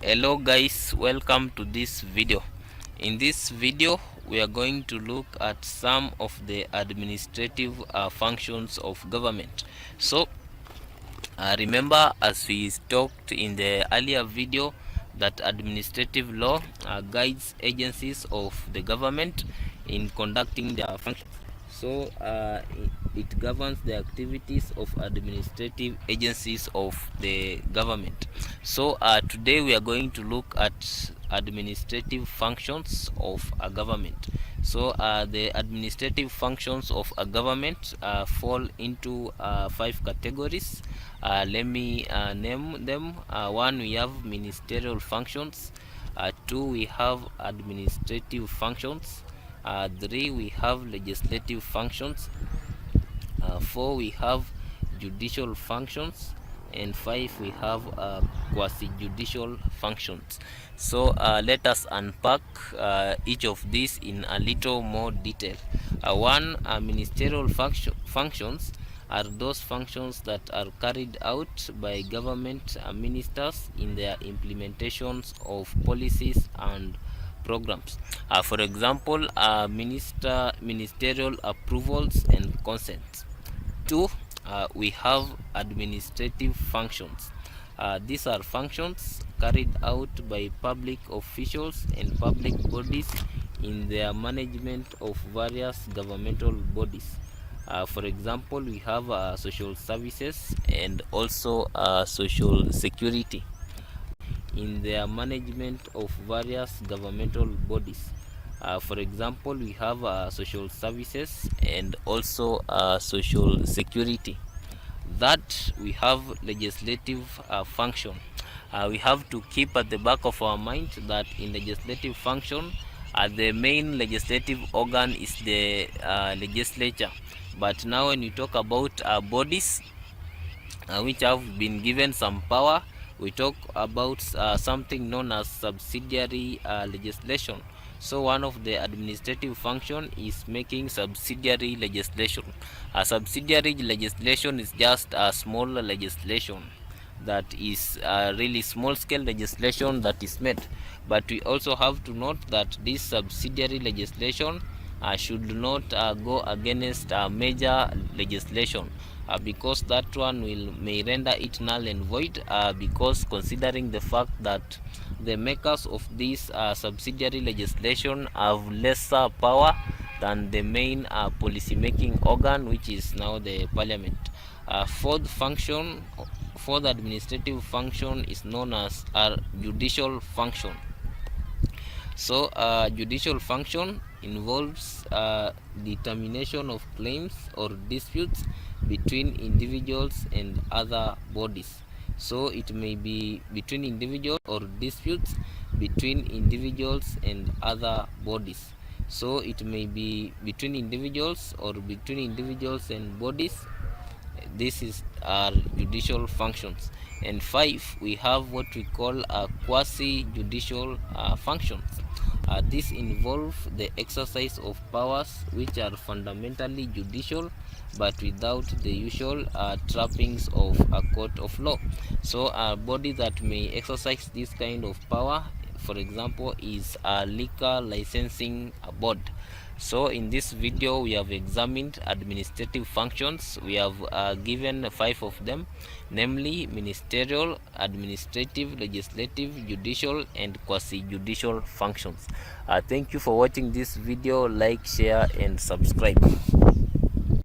Hello guys, welcome to this video. In this video we are going to look at some of the administrative functions of government. So remember, as we talked in the earlier video, that administrative law guides agencies of the government in conducting their functions. So it governs the activities of administrative agencies of the government. So today we are going to look at administrative functions of a government. So the administrative functions of a government fall into 5 categories. Let me name them. One, we have ministerial functions. Two, we have administrative functions. Three, we have legislative functions. Four, we have judicial functions. And five, we have quasi-judicial functions. So let us unpack each of these in a little more detail. One, ministerial functions are those functions that are carried out by government ministers in their implementations of policies and programs. For example, ministerial approvals and consents. Two, we have administrative functions. These are functions carried out by public officials and public bodies in their management of various governmental bodies. For example, we have social services and also social security in their management of various governmental bodies. For example, we have social services and also social security. That we have legislative function. We have to keep at the back of our mind that in legislative function, the main legislative organ is the legislature. But now when we talk about bodies which have been given some power, we talk about something known as subsidiary legislation. So one of the administrative function is making subsidiary legislation. A subsidiary legislation is just a small legislation that is really small scale legislation that is made. But we also have to note that this subsidiary legislation should not go against major legislation, because that one may render it null and void, because considering the fact that the makers of this subsidiary legislation have lesser power than the main policy making organ, which is now the parliament. Fourth administrative function is known as judicial function. So judicial function involves determination of claims or disputes between individuals and other bodies. So it may be between individuals or disputes between individuals and other bodies. So it may be between individuals or between individuals and bodies. This is our judicial functions. And five, we have what we call quasi-judicial functions. This involve the exercise of powers which are fundamentally judicial but without the usual trappings of a court of law. So a body that may exercise this kind of power, for example, is a liquor licensing board. So in this video we have examined administrative functions. We have given 5 of them, namely ministerial, administrative, legislative, judicial and quasi-judicial functions. Thank you for watching this video. Like, share and subscribe.